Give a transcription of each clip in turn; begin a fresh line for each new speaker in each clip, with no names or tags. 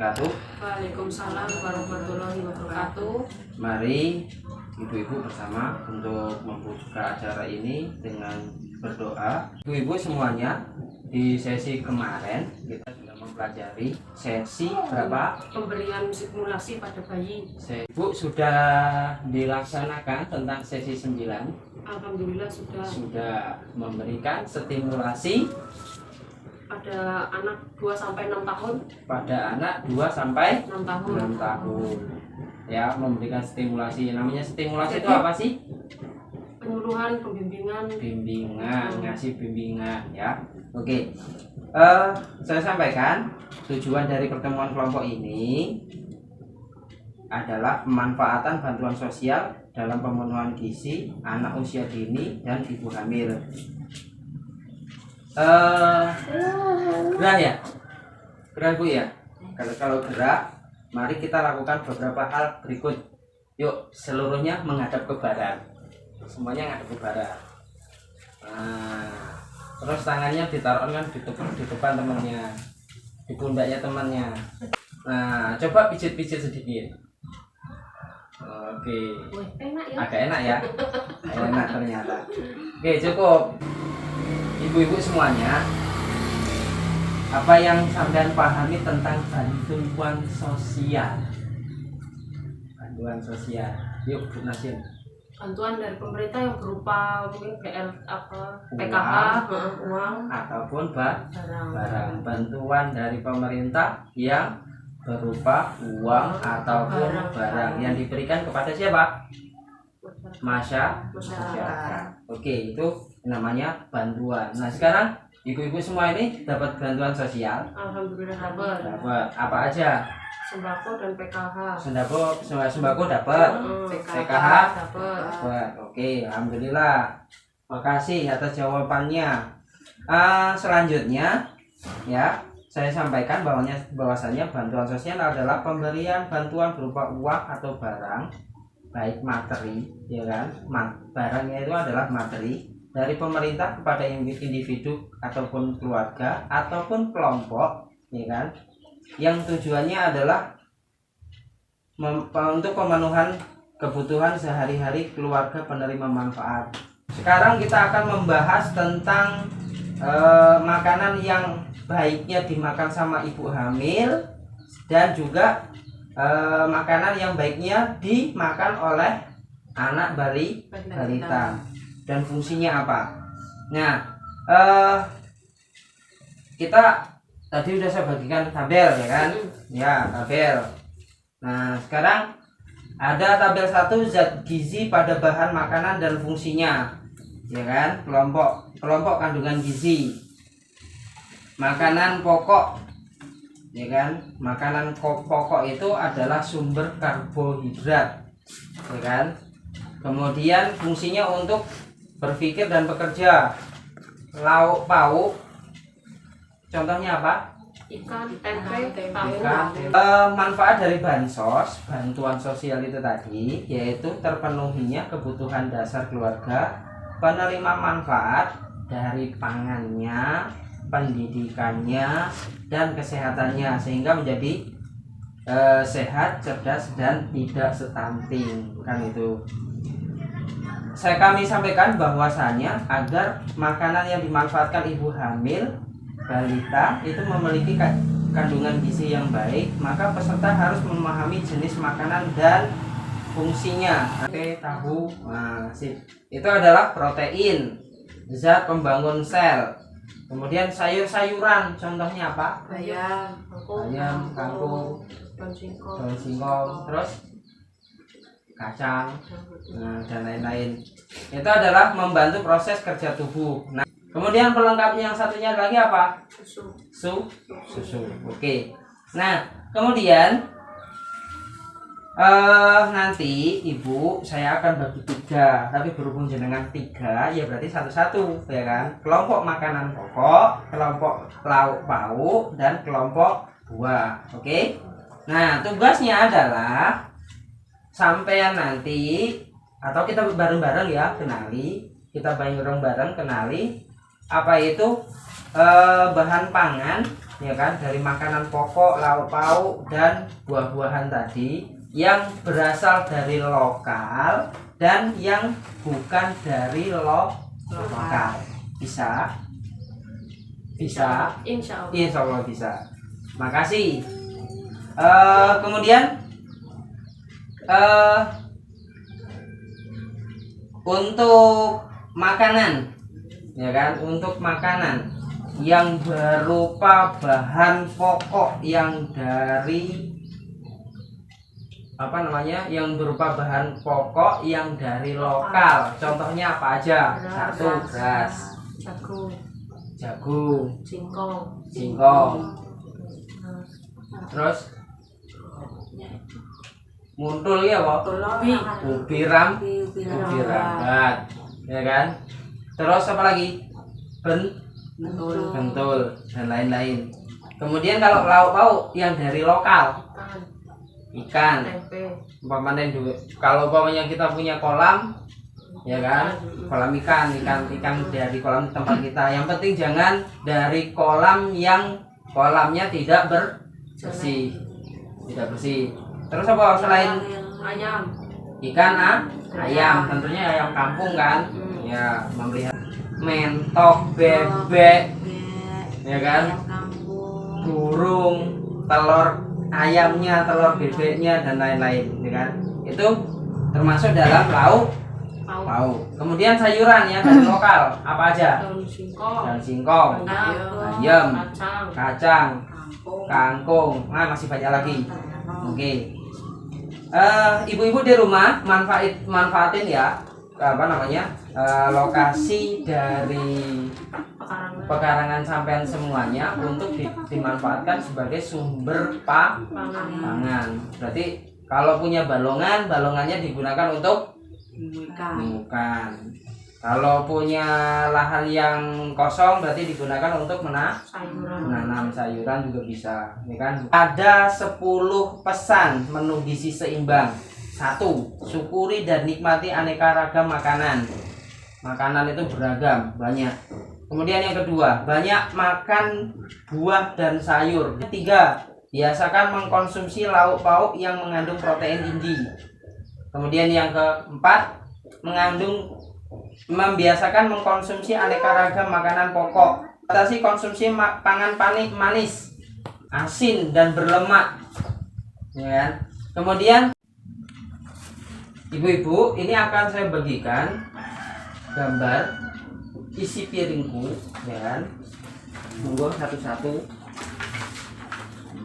wabarakatuh.
Waalaikumsalam warahmatullahi wabarakatuh.
Mari ibu-ibu bersama untuk membuka acara ini dengan berdoa. Ibu-ibu semuanya, di sesi kemarin kita sudah mempelajari sesi berapa?
Pemberian simulasi pada bayi.
Ibu sudah dilaksanakan tentang sesi 9.
Alhamdulillah sudah
memberikan stimulasi
pada anak 2-6 tahun.
pada anak 2-6
6 tahun.
Ya, memberikan stimulasi. Namanya stimulasi itu apa sih?
Penyuluhan, pembimbingan.
Ngasih bimbingan ya. Oke. Saya sampaikan tujuan dari pertemuan kelompok ini adalah pemanfaatan bantuan sosial dalam pemenuhan gizi anak usia dini dan ibu hamil. Gerak ya? Gerak Bu ya? Kalau gerak, mari kita lakukan beberapa hal berikut. Yuk, seluruhnya menghadap ke barat. Semuanya menghadap ke barat. Terus tangannya ditaruhkan di depan temannya, di pundaknya temannya. Nah, coba pijit-pijit sedikit. Oke.
Enak ya?
Agak enak ya? Enak ternyata. Oke, cukup. Ibu-ibu semuanya, apa yang sampean pahami tentang bantuan sosial? Bantuan sosial. Yuk, Bu Nasin.
Bantuan dari pemerintah yang berupa mungkin PKH, uang
ataupun
barang.
Bantuan dari pemerintah yang berupa uang ataupun barang yang diberikan kepada siapa? Masyarakat. Oke, itu namanya bantuan. Nah, sekarang ibu-ibu semua ini dapat bantuan sosial.
Alhamdulillah dapat.
Apa aja?
Sembako dan PKH.
Sembako dapat. PKH
dapat.
Oke, alhamdulillah. Makasih atas jawabannya. Selanjutnya ya, saya sampaikan bahwasanya bantuan sosial adalah pemberian bantuan berupa uang atau barang, baik materi, ya kan? Barangnya itu adalah materi dari pemerintah kepada individu ataupun keluarga ataupun kelompok, ya kan? Yang tujuannya adalah untuk pemenuhan kebutuhan sehari-hari keluarga penerima manfaat. Sekarang kita akan membahas tentang makanan yang baiknya dimakan sama ibu hamil dan juga makanan yang baiknya dimakan oleh anak balita dan fungsinya apa. Nah, kita tadi udah saya bagikan tabel ya kan? Ya, tabel. Nah, sekarang ada tabel 1 zat gizi pada bahan makanan dan fungsinya. Ya kan? Kelompok kandungan gizi. Makanan pokok. Ya kan? Makanan pokok itu adalah sumber karbohidrat. Ya kan? Kemudian fungsinya untuk berpikir dan bekerja. Lauk pauk. Contohnya apa?
Ikan, tempe, tahu.
Manfaat dari bansos, bantuan sosial itu tadi, yaitu terpenuhinya kebutuhan dasar keluarga, penerima manfaat dari pangannya, pendidikannya, dan kesehatannya, sehingga menjadi sehat, cerdas, dan tidak stunting. Kan itu. Kami sampaikan bahwasanya agar makanan yang dimanfaatkan ibu hamil, balita itu memiliki kandungan gizi yang baik, maka peserta harus memahami jenis makanan dan fungsinya. Oke, tahu. Nah, itu adalah protein, zat pembangun sel. Kemudian sayur-sayuran, contohnya apa? Bayam, kangkung, daun singkong, terus kacang, dan lain-lain. Itu adalah membantu proses kerja tubuh. Nah, kemudian pelengkapnya yang satunya lagi apa? Susu. Oke. Nah, kemudian nanti ibu saya akan bagi 3, tapi berhubung jenengan 3 ya berarti satu-satu, ya kan? Kelompok makanan pokok, kelompok lauk pauk, dan kelompok buah. Oke. Nah, tugasnya adalah sampean nanti atau kita bareng-bareng ya kenali, kita bareng-bareng kenali apa itu bahan pangan ya kan, dari makanan pokok, lauk pauk dan buah-buahan tadi yang berasal dari lokal dan yang bukan dari lokal. Bisa? Bisa?
Insya Allah.
Insya Allah bisa. Makasih. Kemudian untuk makanan, ya kan, untuk makanan yang berupa bahan pokok yang dari yang berupa bahan pokok yang dari lokal. Contohnya apa aja? Satu, beras, jagung, singkong, terus muntul ya, ubi rambat, ya kan. Terus apa lagi? Bentul dan lain-lain. Kemudian kalau lauk pauk yang dari lokal, ikan, kalau umpamanya kita punya kolam, ya kan, kolam ikan dari kolam tempat kita. Yang penting jangan dari kolam yang kolamnya tidak bersih. Terus apa selain
Ayam.
ikan? Ayam, tentunya ayam kampung kan, ya, memelihara mentok, bebek, ya kan, burung, telur ayamnya, telur bebeknya dan lain-lain, ya kan. Itu termasuk dalam lauk pauk. Kemudian sayuran ya dari lokal apa aja? Daun singkong, ayam, kacang, kangkung, masih banyak lagi. Oke. Ibu-ibu di rumah manfaatin ya lokasi dari pekarangan sampean semuanya untuk dimanfaatkan sebagai sumber pangan. Berarti kalau punya balongannya digunakan untuk mengukan. Kalau punya lahan yang kosong berarti digunakan untuk menanam sayuran juga bisa, ya kan? Ada 10 pesan menu gizi seimbang. 1. Syukuri dan nikmati aneka ragam makanan. Makanan itu beragam, banyak. Kemudian yang kedua, banyak makan buah dan sayur. 3. Biasakan mengkonsumsi lauk pauk yang mengandung protein tinggi. Kemudian yang keempat, membiasakan mengkonsumsi aneka ragam makanan pokok. Batasi konsumsi pangan manis, asin dan berlemak, ya kan? Kemudian ibu-ibu, ini akan saya bagikan gambar isi piringku, ya kan? Monggo satu-satu.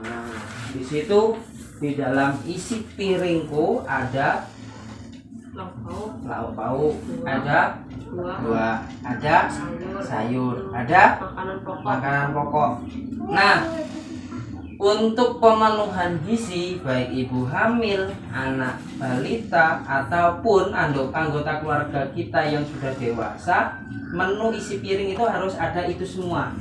Nah, di situ di dalam isi piringku ada lauk pauk, ada buah, ada sayur, ada makanan pokok. Nah, untuk pemenuhan gizi baik ibu hamil, anak balita ataupun anggota keluarga kita yang sudah dewasa, menu isi piring itu harus ada itu semua,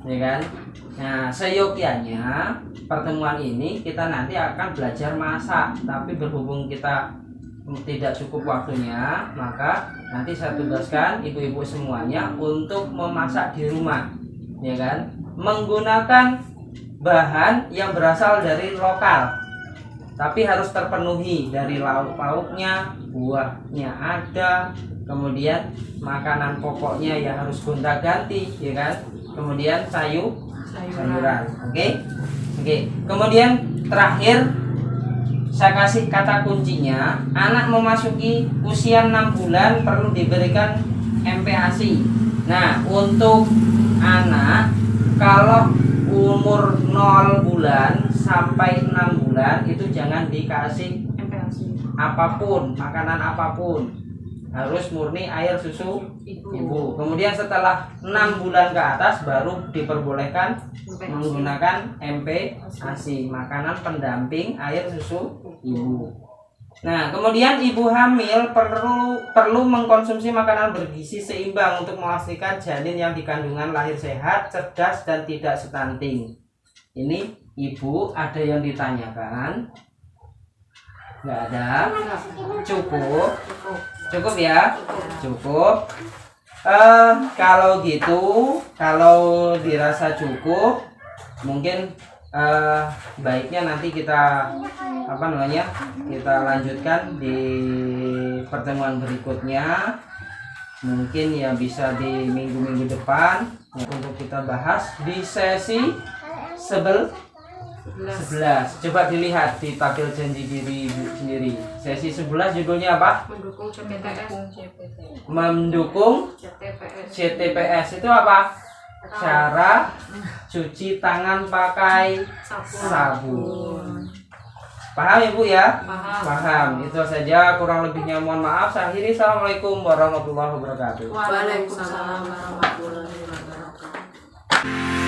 ya kan? Nah, seyogyanya pertemuan ini kita nanti akan belajar masak, tapi berhubung kita tidak cukup waktunya, maka nanti saya tugaskan ibu-ibu semuanya untuk memasak di rumah, ya kan, menggunakan bahan yang berasal dari lokal, tapi harus terpenuhi dari lauk pauknya, buahnya ada, kemudian makanan pokoknya ya harus gonta-ganti, ya kan, kemudian sayuran. Oke. Kemudian terakhir saya kasih kata kuncinya, anak memasuki usia 6 bulan perlu diberikan MPASI. Nah, untuk anak kalau umur 0 bulan sampai 6 bulan itu jangan dikasih apapun, makanan apapun. Harus murni air susu ibu. Kemudian setelah 6 bulan ke atas baru diperbolehkan menggunakan MPASI, makanan pendamping air susu ibu. Nah, kemudian ibu hamil perlu mengkonsumsi makanan bergizi seimbang untuk memastikan janin yang dikandungan lahir sehat, cerdas dan tidak stunting. Ini ibu ada yang ditanyakan? Nggak ada? Cukup ya? Cukup. Kalau gitu, kalau dirasa cukup, mungkin baiknya nanti kita kita lanjutkan di pertemuan berikutnya. Mungkin ya bisa di minggu-minggu depan untuk kita bahas di sesi 11. Coba dilihat di tabel janji diri sendiri. Sesi 11 judulnya apa?
Mendukung CPTS.
Mendukung
CTPS.
CTPS itu apa? Cara cuci tangan pakai sabun. Paham Ibu ya? Paham. Itu saja, kurang lebihnya mohon maaf. Saya akhiri. Assalamualaikum warahmatullahi wabarakatuh.
Waalaikumsalam warahmatullahi wabarakatuh.